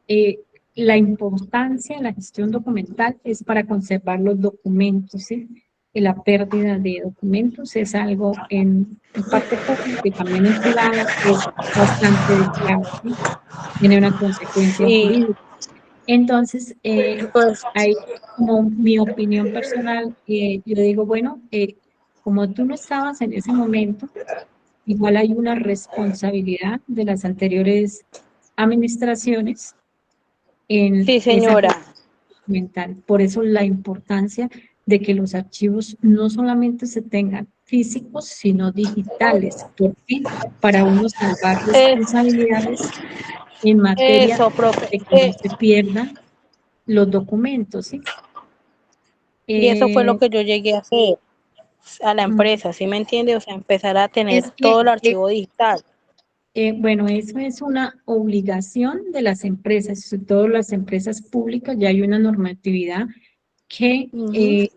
la importancia de la gestión documental es para conservar los documentos, ¿sí? Y la pérdida de documentos es algo en parte pública y también en privada, es bastante delicado, ¿sí? Tiene una consecuencia Y jurídica. Entonces, pues ahí, como mi opinión personal, yo digo, bueno, como tú no estabas en ese momento, igual hay una responsabilidad de las anteriores administraciones en sí, esa señora. gestión documental. Por eso la importancia de que los archivos no solamente se tengan físicos, sino digitales. ¿Por qué? Para uno salvar Es, responsabilidades en materia eso, profe. de que no se pierdan los documentos, ¿sí? Y eso fue lo Eh, que yo llegué a hacer a la mm, empresa, ¿sí me entiende? O sea, empezar a tener es todo que el archivo digital. Bueno, eso es una obligación de las empresas, sobre todo las empresas públicas, ya hay una normatividad que Ujú.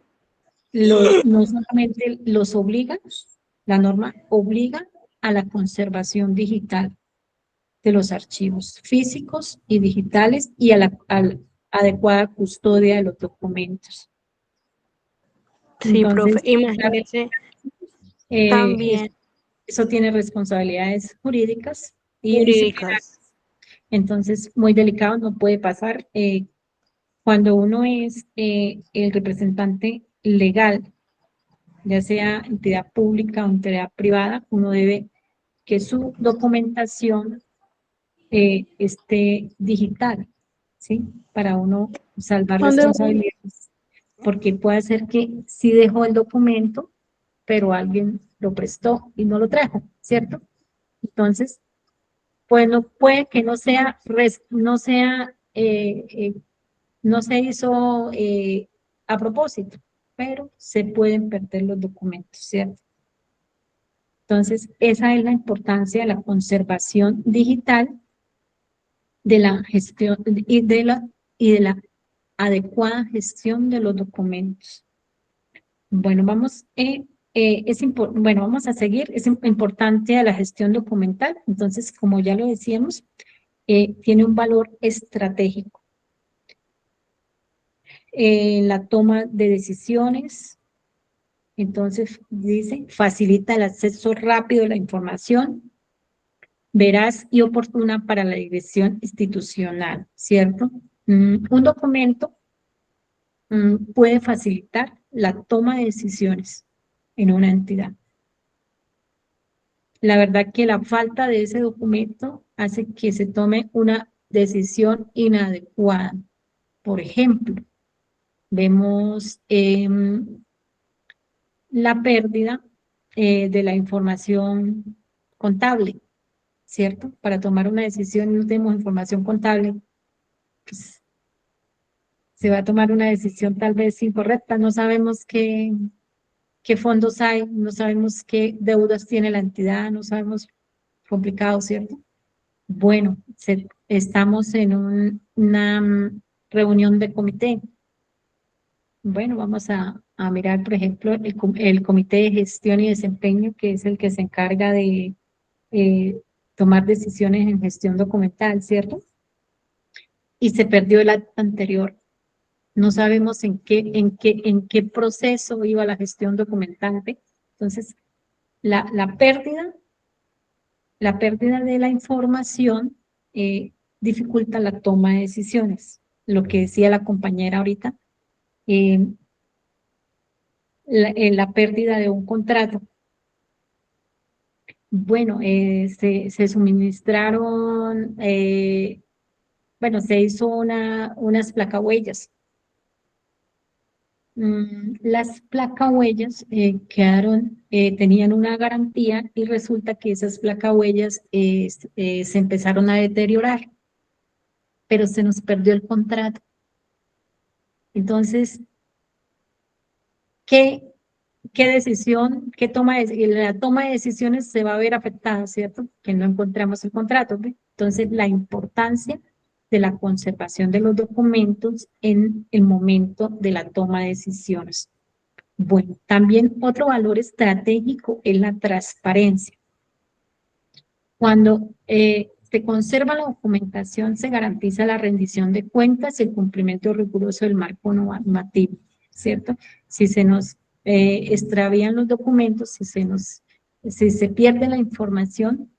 no solamente los obliga, la norma obliga a la conservación digital de los archivos físicos y digitales y a la adecuada custodia de los documentos. Sí, profe. Entonces, claro, Imagínese es también eso tiene responsabilidades jurídicas y disciplinarias. jurídicas. Entonces, muy delicado, no puede pasar. Cuando uno es el representante legal, ya sea entidad pública o entidad privada, uno debe que su documentación esté digital, ¿sí? Para uno salvar ¿Dónde? responsabilidades, porque puede ser que sí dejó el documento, pero alguien lo prestó y no lo trajo, ¿cierto? Entonces, pues no puede que no se hizo a propósito, pero se pueden perder los documentos, ¿cierto? Entonces, esa es la importancia de la conservación digital, de la gestión y de la adecuada gestión de los documentos. Bueno, bueno, vamos a seguir. Es importante la gestión documental. Entonces, como ya lo decíamos, tiene un valor estratégico en la toma de decisiones. Entonces, dice, facilita el acceso rápido a la información, veraz y oportuna para la dirección institucional, ¿cierto? Un documento puede facilitar la toma de decisiones en una entidad. La verdad que la falta de ese documento hace que se tome una decisión inadecuada. Por ejemplo, vemos la pérdida de la información contable, ¿cierto? Para tomar una decisión y no tenemos información contable, pues se va a tomar una decisión tal vez incorrecta, no sabemos qué fondos hay, no sabemos qué deudas tiene la entidad, no sabemos, complicado, ¿cierto? Bueno, estamos en una reunión de comité. Bueno, vamos a mirar, por ejemplo, el comité de gestión y desempeño, que es el que se encarga de tomar decisiones en gestión documental, ¿cierto? Y se perdió el acta anterior. No sabemos en qué proceso iba la gestión documental. ¿Ve? Entonces, la, la pérdida, la pérdida de la información dificulta la toma de decisiones. Lo que decía la compañera ahorita, eh, la pérdida de un contrato. Bueno, se suministraron, bueno, se hizo unas placahuellas. Las placahuellas tenían una garantía y resulta que esas placahuellas se empezaron a deteriorar, pero se nos perdió el contrato. Entonces, ¿qué, qué decisión, la toma de decisiones se va a ver afectada, ¿cierto? Que no encontramos el contrato, ¿ve? Entonces, la importancia de la conservación de los documentos en el momento de la toma de decisiones. Bueno, también otro valor estratégico es la transparencia. Cuando se conserva la documentación, se garantiza la rendición de cuentas y el cumplimiento riguroso del marco normativo, ¿cierto? Si se nos extravían los documentos, si se pierde la información,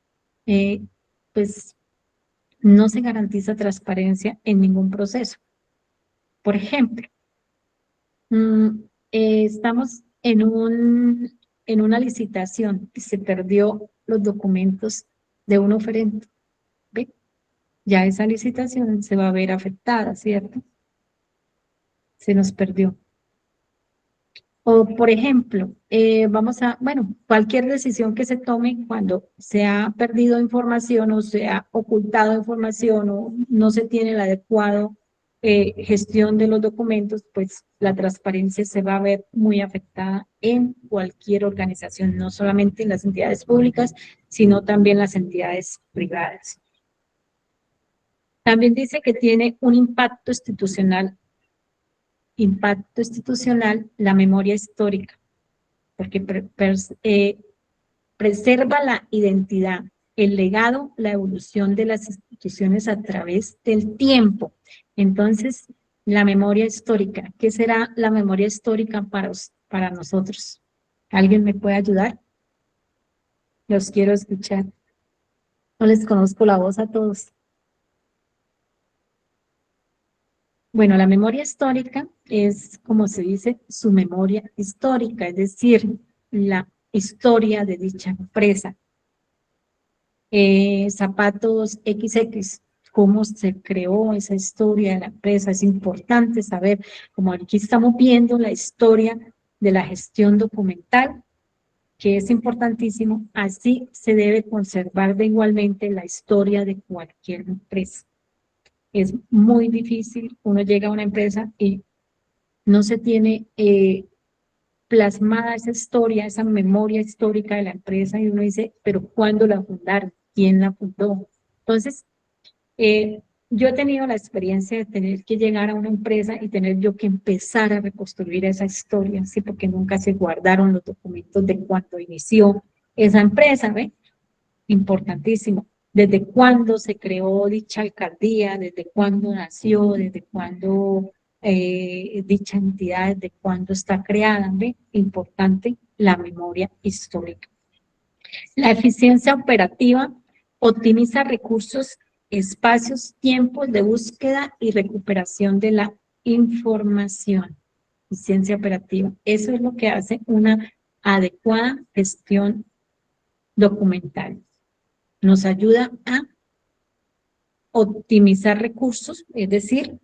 pues no se garantiza transparencia en ningún proceso. Por ejemplo, estamos en una licitación y se perdió los documentos de un oferente. ¿Ve? Ya esa licitación se va a ver afectada, ¿cierto? Se nos perdió. O, por ejemplo, cualquier decisión que se tome cuando se ha perdido información o se ha ocultado información o no se tiene la adecuada gestión de los documentos, pues la transparencia se va a ver muy afectada en cualquier organización, no solamente en las entidades públicas, sino también las entidades privadas. También dice que tiene un impacto institucional la memoria histórica, porque preserva la identidad, el legado, la evolución de las instituciones a través del tiempo. Entonces, la memoria histórica, ¿qué será la memoria histórica para nosotros? ¿Alguien me puede ayudar? Los quiero escuchar. No les conozco la voz a todos. Bueno, la memoria histórica es, como se dice, su memoria histórica, es decir, la historia de dicha empresa. Zapatos XX, cómo se creó esa historia de la empresa. Es importante saber, como aquí estamos viendo la historia de la gestión documental, que es importantísimo, así se debe conservar de igualmente la historia de cualquier empresa. Es muy difícil, uno llega a una empresa y no se tiene plasmada esa historia, esa memoria histórica de la empresa y uno dice, pero ¿cuándo la fundaron? ¿Quién la fundó? Entonces, yo he tenido la experiencia de tener que llegar a una empresa y tener yo que empezar a reconstruir esa historia, ¿sí? Porque nunca se guardaron los documentos de cuando inició esa empresa, ¿ve? Importantísimo. Desde cuándo se creó dicha alcaldía, desde cuándo nació, desde cuándo dicha entidad, desde cuándo está creada, ¿ve? Importante la memoria histórica. La eficiencia operativa optimiza recursos, espacios, tiempos de búsqueda y recuperación de la información. Eficiencia operativa. Eso es lo que hace una adecuada gestión documental. Nos ayuda a optimizar recursos, es decir,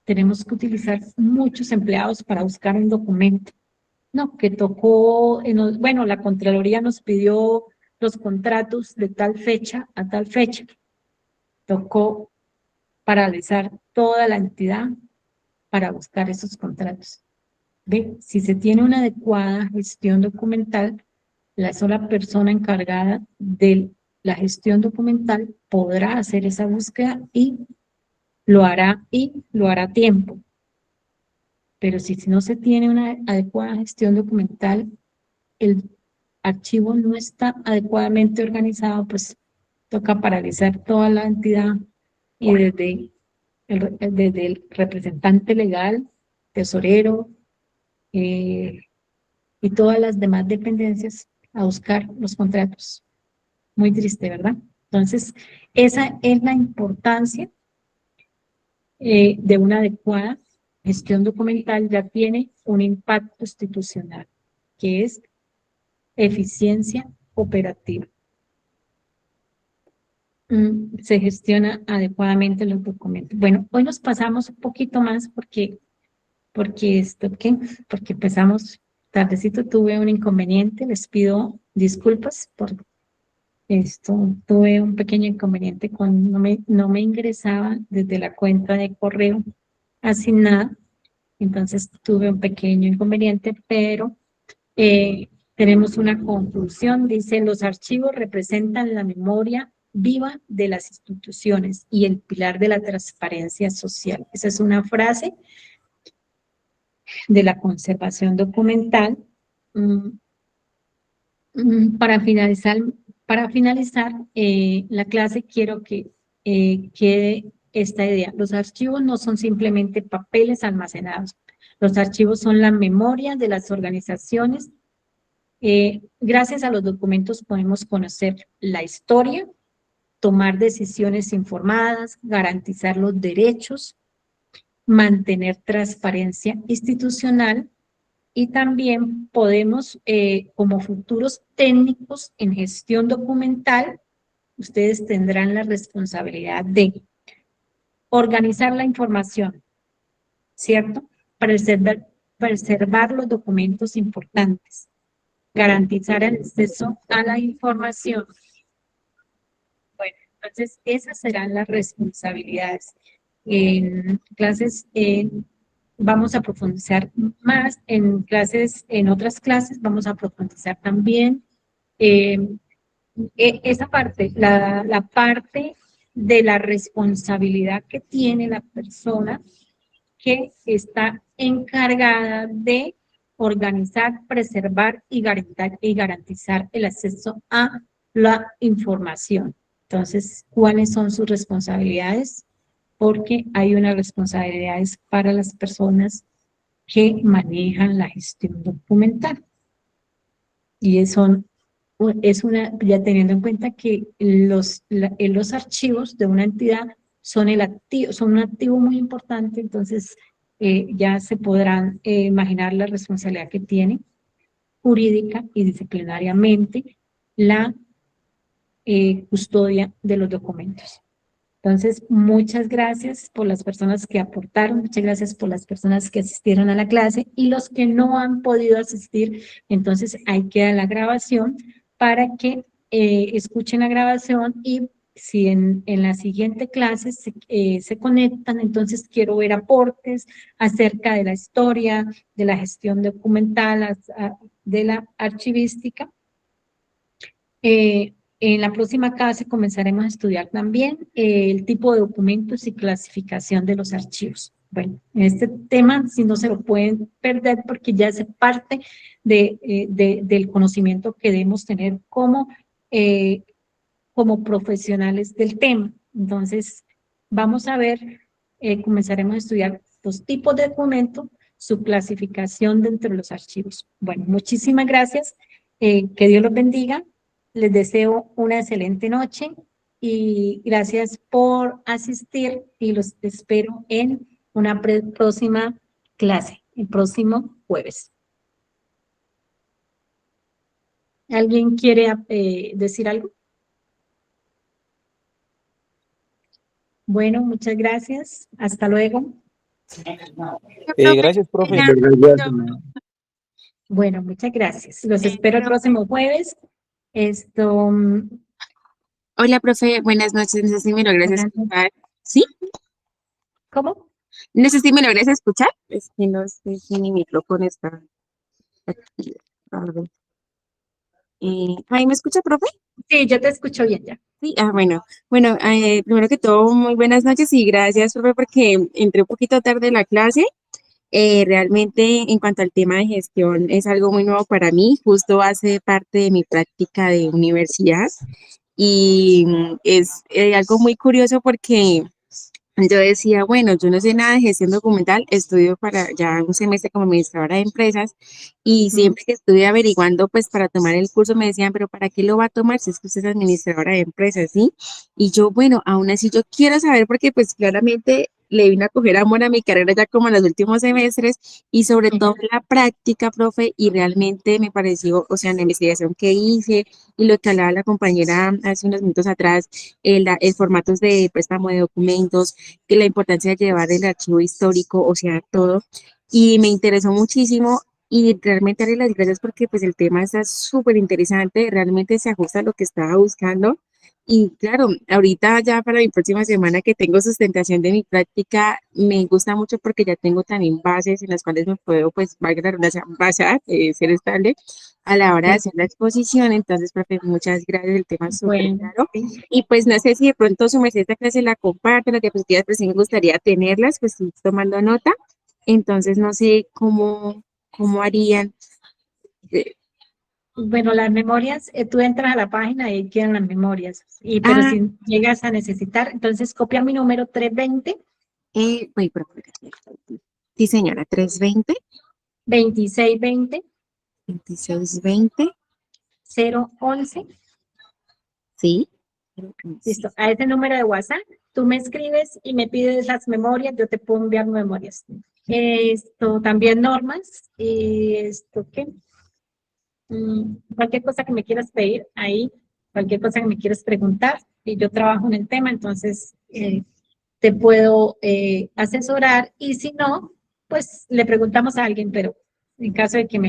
tenemos que utilizar muchos empleados para buscar un documento. No, que tocó, bueno, la Contraloría nos pidió los contratos de tal fecha a tal fecha. Tocó paralizar toda la entidad para buscar esos contratos. ¿Ve? Si se tiene una adecuada gestión documental, la sola persona encargada de la gestión documental podrá hacer esa búsqueda y lo hará a tiempo. Pero si no se tiene una adecuada gestión documental, el archivo no está adecuadamente organizado, pues toca paralizar toda la entidad y desde el representante legal, tesorero y todas las demás dependencias a buscar los contratos. Muy triste, ¿verdad? Entonces, esa es la importancia de una adecuada gestión documental. Ya tiene un impacto institucional, que es eficiencia operativa. Se gestiona adecuadamente los documentos. Bueno, hoy nos pasamos un poquito más porque empezamos tardecito, tuve un inconveniente, les pido disculpas por esto, tuve un pequeño inconveniente no me ingresaba desde la cuenta de correo asignada, entonces tuve un pequeño inconveniente, pero tenemos una conclusión, dice, los archivos representan la memoria viva de las instituciones y el pilar de la transparencia social. Esa es una frase de la conservación documental. Para finalizar la clase, quiero que quede esta idea. Los archivos no son simplemente papeles almacenados. Los archivos son la memoria de las organizaciones. Gracias a los documentos podemos conocer la historia, tomar decisiones informadas, garantizar los derechos, mantener transparencia institucional, y también podemos, como futuros técnicos en gestión documental, ustedes tendrán la responsabilidad de organizar la información, ¿cierto? Preservar los documentos importantes, garantizar el acceso a la información. Bueno, entonces esas serán las responsabilidades. En clases vamos a profundizar más, en otras clases vamos a profundizar también esa parte, la parte de la responsabilidad que tiene la persona que está encargada de organizar, preservar y garantizar el acceso a la información. Entonces, ¿cuáles son sus responsabilidades? Porque hay unas responsabilidades para las personas que manejan la gestión documental. Y ya teniendo en cuenta que los archivos de una entidad son un activo muy importante, entonces ya se podrán imaginar la responsabilidad que tiene jurídica y disciplinariamente la custodia de los documentos. Entonces, muchas gracias por las personas que aportaron, muchas gracias por las personas que asistieron a la clase, y los que no han podido asistir, entonces ahí queda la grabación para que escuchen la grabación, y si en la siguiente clase se conectan, entonces quiero ver aportes acerca de la historia, de la gestión documental, de la archivística. En la próxima clase comenzaremos a estudiar también el tipo de documentos y clasificación de los archivos. Bueno, en este tema si no se lo pueden perder, porque ya hace parte del conocimiento que debemos tener como profesionales del tema. Entonces, vamos a ver, comenzaremos a estudiar los tipos de documentos, su clasificación dentro de los archivos. Bueno, muchísimas gracias, que Dios los bendiga. Les deseo una excelente noche y gracias por asistir, y los espero en una próxima clase, el próximo jueves. ¿Alguien quiere decir algo? Bueno, muchas gracias. Hasta luego. Gracias, profe. Bueno, muchas gracias. Los espero el próximo jueves. Hola, profe, buenas noches. No sé si me logras escuchar. ¿Sí? ¿Cómo? No sé si me logras escuchar. Es que no sé si mi micrófono está aquí. ¿Ahí me escucha, profe? Sí, yo te escucho bien ya. Sí, bueno. Bueno, primero que todo, muy buenas noches y gracias, profe, porque entré un poquito tarde en la clase. Realmente, en cuanto al tema de gestión, es algo muy nuevo para mí. Justo hace parte de mi práctica de universidad. Y es algo muy curioso porque yo decía, bueno, yo no sé nada de gestión documental, estudio para ya un semestre como administradora de empresas, y siempre que estuve averiguando pues para tomar el curso me decían, pero ¿para qué lo va a tomar si es que usted es administradora de empresas? ¿Sí? Y yo, bueno, aún así yo quiero saber, porque pues claramente le vine a coger amor a mi carrera ya como en los últimos semestres, y sobre todo la práctica, profe, y realmente me pareció, o sea, en la investigación que hice y lo que hablaba la compañera hace unos minutos atrás, el formatos de préstamo de documentos, que la importancia de llevar el archivo histórico, o sea, todo, y me interesó muchísimo. Y realmente darle las gracias porque pues el tema está súper interesante, realmente se ajusta a lo que estaba buscando. Y claro, ahorita ya para mi próxima semana que tengo sustentación de mi práctica, me gusta mucho porque ya tengo también bases en las cuales me puedo, pues, valga la redundancia, basar, ser estable a la hora de hacer la exposición. Entonces, profe, muchas gracias, el tema es súper Bueno, claro. Y pues no sé si de pronto su merced esta clase la comparte, las diapositivas, pues sí me gustaría tenerlas, pues sí, tomando nota. Entonces, no sé cómo harían. Eh, bueno, las memorias, tú entras a la página y ahí quedan las memorias. Pero Ah, si llegas a necesitar, entonces copia mi número 320 voy por acá. Sí, señora, 320 2620 2620, 011. sí. Listo, a ese número de WhatsApp, tú me escribes y me pides las memorias, yo te puedo enviar memorias. Esto, también normas, y esto, ¿qué? Cualquier cosa que me quieras pedir ahí, cualquier cosa que me quieras preguntar, y yo trabajo en el tema, entonces te puedo asesorar, y si no, pues le preguntamos a alguien, pero en caso de que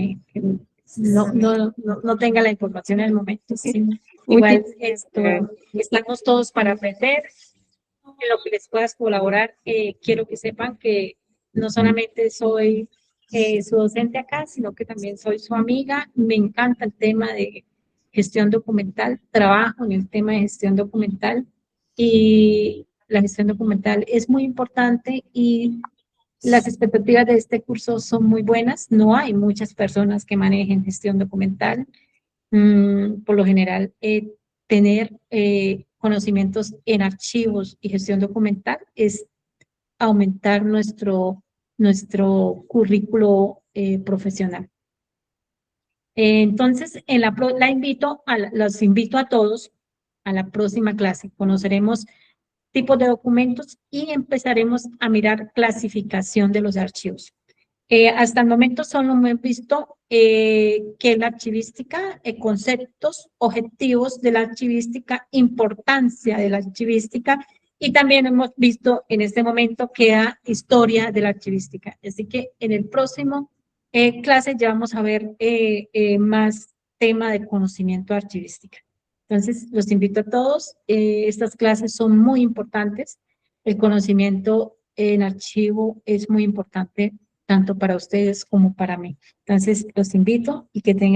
no tenga la información en el momento, sí. Igual Muchísimas esto, gracias. estamos todos para aprender, en lo que les puedas colaborar. Quiero que sepan que no solamente soy su docente acá, sino que también soy su amiga. Me encanta el tema de gestión documental, trabajo en el tema de gestión documental, y la gestión documental es muy importante, y las expectativas de este curso son muy buenas. No hay muchas personas que manejen gestión documental. Por lo general, tener conocimientos en archivos y gestión documental es aumentar nuestro currículo profesional. Entonces, los invito a todos a la próxima clase. Conoceremos tipos de documentos y empezaremos a mirar clasificación de los archivos. Hasta el momento solo hemos visto que la archivística, conceptos, objetivos de la archivística, importancia de la archivística, y también hemos visto en este momento queda historia de la archivística. Así que en el próximo clase ya vamos a ver más tema de conocimiento de archivística. Entonces, los invito a todos. Estas clases son muy importantes. El conocimiento en archivo es muy importante tanto para ustedes como para mí. Entonces, los invito y que tengan